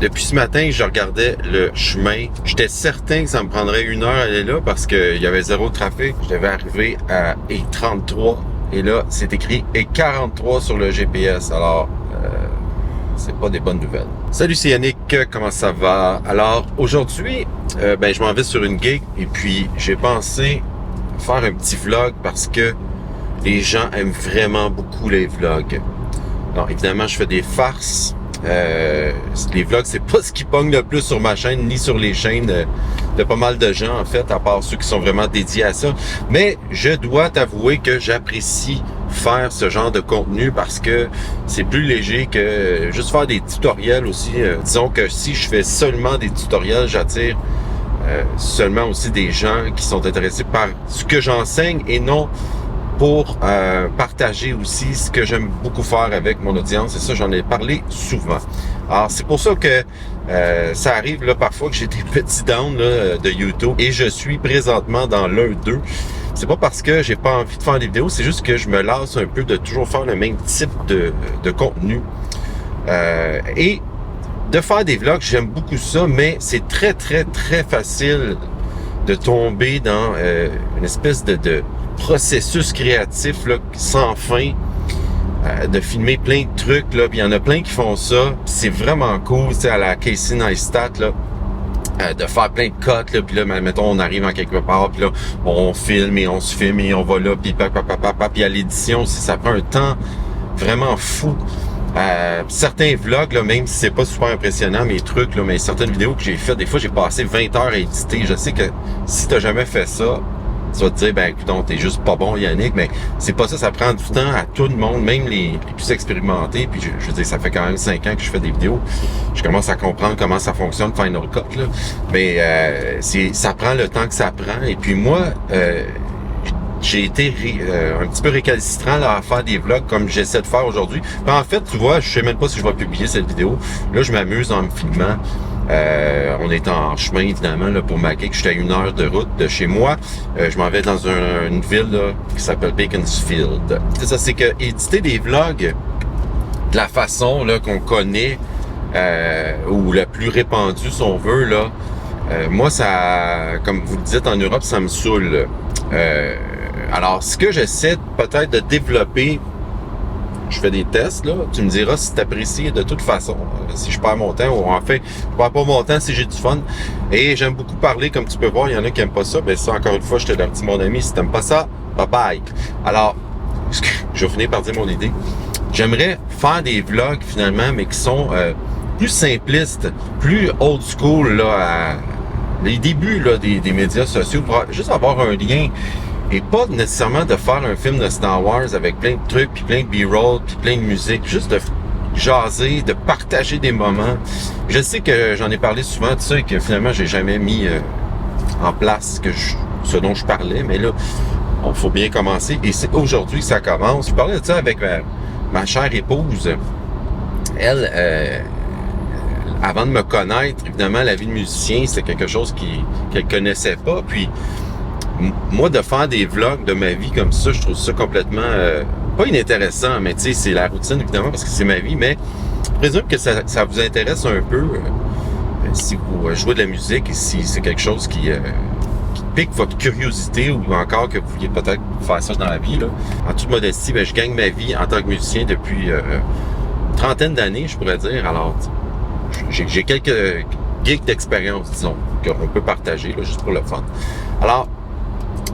Depuis ce matin, je regardais le chemin. J'étais certain que ça me prendrait 1 heure à aller là parce qu'il y avait zéro trafic. Je devais arriver à E33 et là, c'est écrit E43 sur le GPS. Alors, c'est pas des bonnes nouvelles. Salut, c'est Yannick. Comment ça va? Alors, aujourd'hui, je m'en vais sur une gig et puis j'ai pensé faire un petit vlog parce que les gens aiment vraiment beaucoup les vlogs. Non, évidemment, je fais des farces. Les vlogs, c'est pas ce qui pogne le plus sur ma chaîne, ni sur les chaînes de pas mal de gens, en fait, à part ceux qui sont vraiment dédiés à ça. Mais je dois t'avouer que j'apprécie faire ce genre de contenu parce que c'est plus léger que juste faire des tutoriels aussi. Disons que si je fais seulement des tutoriels, j'attire seulement aussi des gens qui sont intéressés par ce que j'enseigne et non pour partager aussi ce que j'aime beaucoup faire avec mon audience. Et ça, j'en ai parlé souvent. Alors, c'est pour ça que ça arrive là parfois que j'ai des petits downs là, de YouTube et je suis présentement dans l'un d'eux. C'est pas parce que j'ai pas envie de faire des vidéos, c'est juste que je me lasse un peu de toujours faire le même type de contenu. Et de faire des vlogs, j'aime beaucoup ça, mais c'est très, très, très facile de tomber dans une espèce de processus créatif là, sans fin, de filmer plein de trucs, là, puis il y en a plein qui font ça, c'est vraiment cool, tu sais, à la Casey Neistat, là, de faire plein de cuts, là, puis là, mettons, on arrive en quelque part, puis là, on filme et on se filme et on va là, puis puis à l'édition aussi, ça prend un temps vraiment fou. Certains vlogs, là, même si c'est pas super impressionnant, mes trucs, là, mais certaines vidéos que j'ai faites, des fois, j'ai passé 20 heures à éditer. Je sais que si t'as jamais fait ça, tu vas te dire, ben, écoute, t'es juste pas bon, Yannick, mais c'est pas ça, ça prend du temps à tout le monde, même les plus expérimentés, puis je veux dire, ça fait quand même 5 ans que je fais des vidéos, je commence à comprendre comment ça fonctionne, Final Cut, là, mais ça prend le temps que ça prend, et puis moi, j'ai été un petit peu récalcitrant là, à faire des vlogs comme j'essaie de faire aujourd'hui. En fait, tu vois, je sais même pas si je vais publier cette vidéo. Là, je m'amuse en me filmant. On est en chemin, évidemment, là, pour ma gig. J'étais à 1 heure de route de chez moi. Je m'en vais dans une ville là, qui s'appelle Beaconsfield. C'est ça, c'est que éditer des vlogs de la façon là, qu'on connaît, ou la plus répandue, si on veut, là, moi, ça, comme vous le dites en Europe, ça me saoule. Alors, ce que j'essaie peut-être de développer, je fais des tests, là, tu me diras si tu apprécies de toute façon, si je perds mon temps, ou en fait, je perds pas mon temps si j'ai du fun. Et j'aime beaucoup parler, comme tu peux voir, il y en a qui aiment pas ça, mais ça, encore une fois, je te l'avertis, mon ami, si t'aimes pas ça, bye bye. Alors, je vais finir par dire mon idée. J'aimerais faire des vlogs, finalement, mais qui sont plus simplistes, plus old school, là, les débuts là, des médias sociaux, pour juste avoir un lien. Et pas nécessairement de faire un film de Star Wars avec plein de trucs, puis plein de B-roll, puis plein de musique. Juste de jaser, de partager des moments. Je sais que j'en ai parlé souvent de ça et que finalement, j'ai jamais mis en place ce dont je parlais. Mais là, il faut bien commencer. Et c'est aujourd'hui que ça commence. Je parlais de ça avec ma chère épouse. Elle, avant de me connaître, évidemment, la vie de musicien, c'était quelque chose qu'elle connaissait pas. Puis, moi, de faire des vlogs de ma vie comme ça, je trouve ça complètement pas inintéressant, mais tu sais, c'est la routine évidemment parce que c'est ma vie, mais je présume que ça vous intéresse un peu si vous jouez de la musique et si c'est quelque chose qui pique votre curiosité ou encore que vous vouliez peut-être faire ça dans la vie. Là. En toute modestie, je gagne ma vie en tant que musicien depuis une trentaine d'années, je pourrais dire. Alors, j'ai quelques gigs d'expérience, disons, qu'on peut partager là, juste pour le fun. Alors,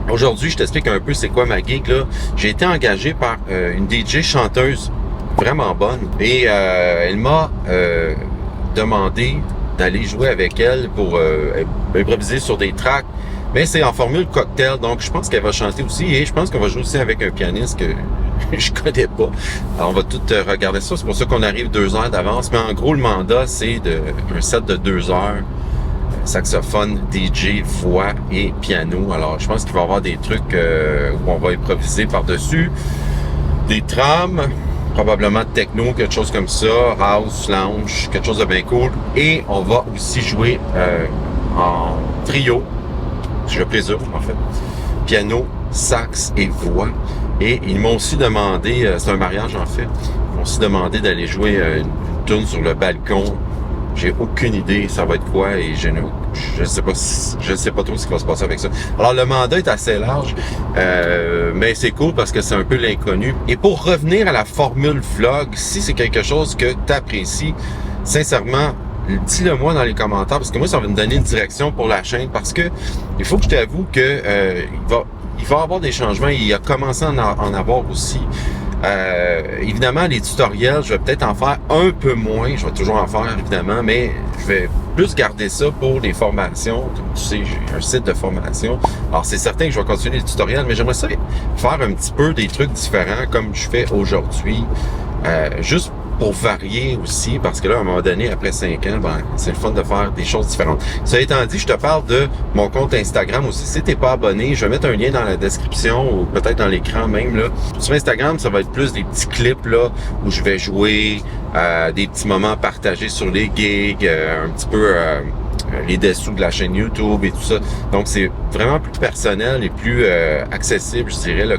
aujourd'hui, je t'explique un peu c'est quoi ma gig, là. J'ai été engagé par une DJ chanteuse vraiment bonne et elle m'a demandé d'aller jouer avec elle pour improviser sur des tracks. Mais c'est en formule cocktail, donc je pense qu'elle va chanter aussi et je pense qu'on va jouer aussi avec un pianiste que je connais pas. Alors on va tout regarder ça, c'est pour ça qu'on arrive 2 heures d'avance. Mais en gros, le mandat, c'est un set de 2 heures. Saxophone, DJ, voix et piano. Alors, je pense qu'il va y avoir des trucs où on va improviser par-dessus. Des trams, probablement techno, quelque chose comme ça, house, lounge, quelque chose de bien cool. Et on va aussi jouer en trio, je présume en fait. Piano, sax et voix. Et ils m'ont aussi demandé, c'est un mariage en fait, ils m'ont aussi demandé d'aller jouer une tune sur le balcon J'ai aucune idée ça va être quoi et je sais pas trop ce qui va se passer avec ça. Alors le mandat est assez large, mais c'est cool parce que c'est un peu l'inconnu. Et pour revenir à la formule vlog, si c'est quelque chose que tu apprécies, sincèrement, dis-le moi dans les commentaires parce que moi ça va me donner une direction pour la chaîne parce que il faut que je t'avoue que il va y avoir des changements. Il a commencé à en avoir aussi. Évidemment, les tutoriels, je vais peut-être en faire un peu moins. Je vais toujours en faire, évidemment, mais je vais plus garder ça pour les formations. Comme tu sais, j'ai un site de formation. Alors, c'est certain que je vais continuer les tutoriels, mais j'aimerais ça faire un petit peu des trucs différents comme je fais aujourd'hui. Juste pour varier aussi, parce que là, à un moment donné, après 5 ans, ben, c'est le fun de faire des choses différentes. Ça étant dit, je te parle de mon compte Instagram aussi. Si t'es pas abonné, je vais mettre un lien dans la description ou peut-être dans l'écran même, là. Sur Instagram, ça va être plus des petits clips, là, où je vais jouer, des petits moments partagés sur les gigs, un petit peu, les dessous de la chaîne YouTube et tout ça. Donc, c'est vraiment plus personnel et plus accessible, je dirais, là,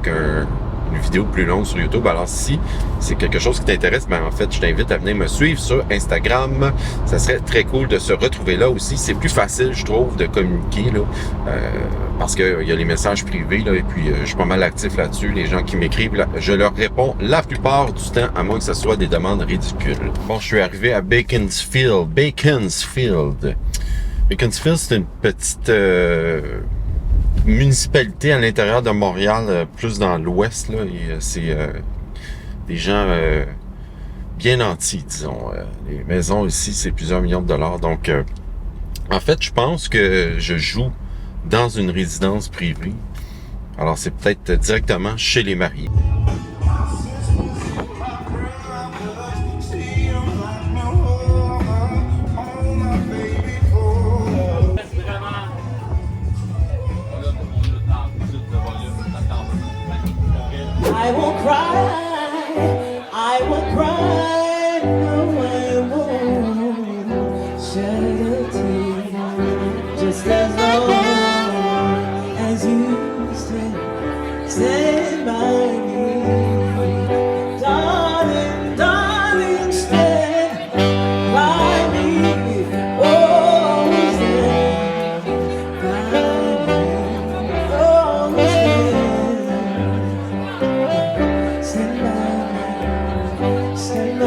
une vidéo plus longue sur YouTube. Alors si c'est quelque chose qui t'intéresse, ben en fait, je t'invite à venir me suivre sur Instagram. Ça serait très cool de se retrouver là aussi. C'est plus facile, je trouve, de communiquer là, parce que il y a les messages privés là, et puis je suis pas mal actif là-dessus. Les gens qui m'écrivent, là, je leur réponds la plupart du temps, à moins que ce soit des demandes ridicules. Bon, je suis arrivé à Beaconsfield. Beaconsfield, c'est une petite municipalité à l'intérieur de Montréal, plus dans l'ouest, là, et c'est des gens bien nantis, disons. Les maisons ici, c'est plusieurs millions de dollars. Donc, en fait, je pense que je joue dans une résidence privée. Alors, c'est peut-être directement chez les mariés. I will cry, I will cry, no, I won't shed a tear, just as long as you stand by me, darling, darling, stand by me, oh, stand by me, oh, stand. Stand by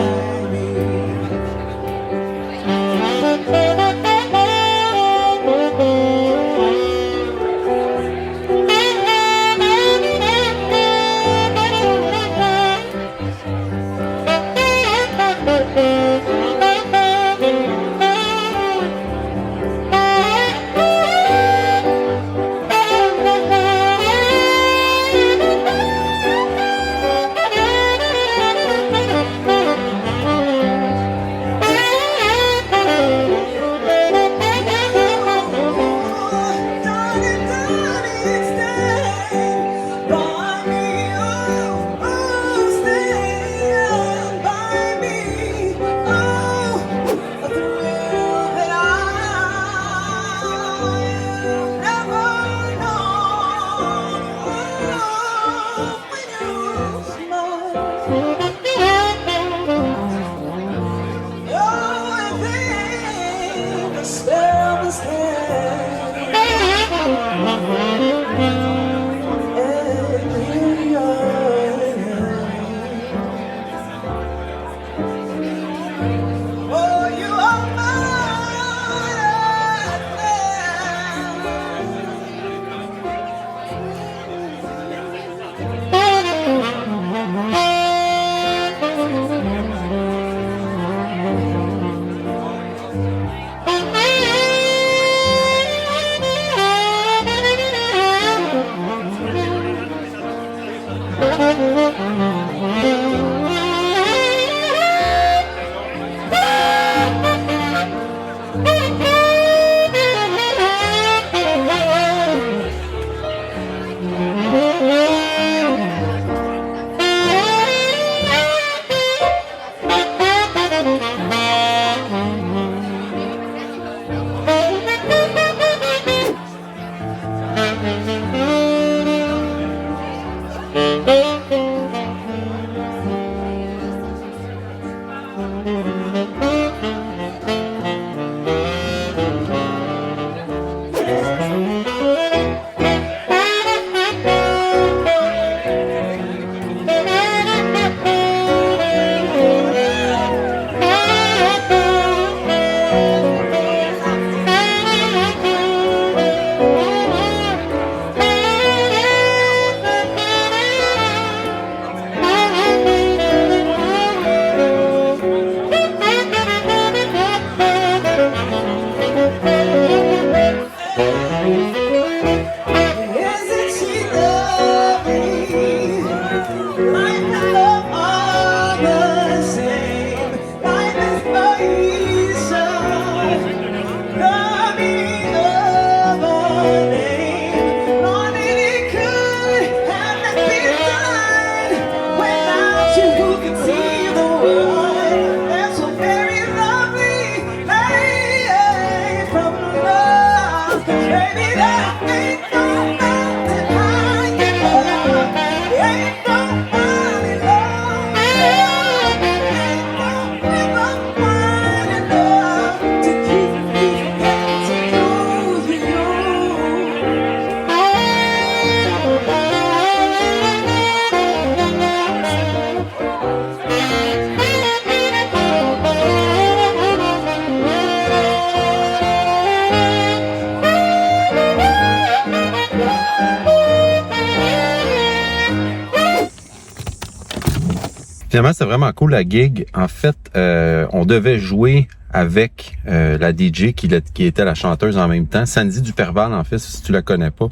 Finalement, c'est vraiment cool la gig. En fait, on devait jouer avec la DJ qui était la chanteuse en même temps. Sandy Duperval, en fait, si tu la connais pas.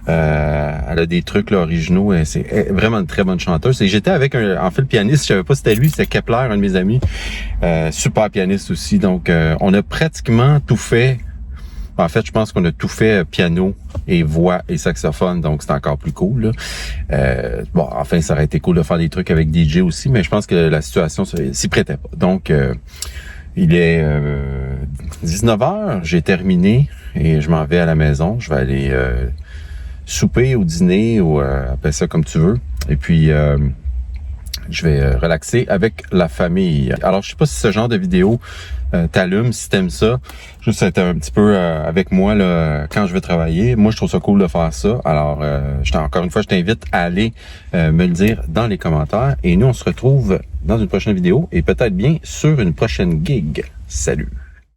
Elle a des trucs là, originaux. C'est vraiment une très bonne chanteuse. Et j'étais avec en fait le pianiste. Je savais pas si c'était lui, c'était Kepler, un de mes amis. Super pianiste aussi. Donc, on a pratiquement tout fait. En fait, je pense qu'on a tout fait piano et voix et saxophone, donc c'est encore plus cool. Bon, enfin, ça aurait été cool de faire des trucs avec DJ aussi, mais je pense que la situation s'y prêtait pas. Donc, il est 19h, j'ai terminé et je m'en vais à la maison. Je vais aller souper ou dîner ou appelle ça comme tu veux. Et puis, je vais relaxer avec la famille. Alors, je sais pas si ce genre de vidéo t'allume, si t'aimes ça. Juste être un petit peu avec moi là quand je vais travailler. Moi, je trouve ça cool de faire ça. Alors, encore une fois, je t'invite à aller me le dire dans les commentaires. Et nous, on se retrouve dans une prochaine vidéo et peut-être bien sur une prochaine gig. Salut!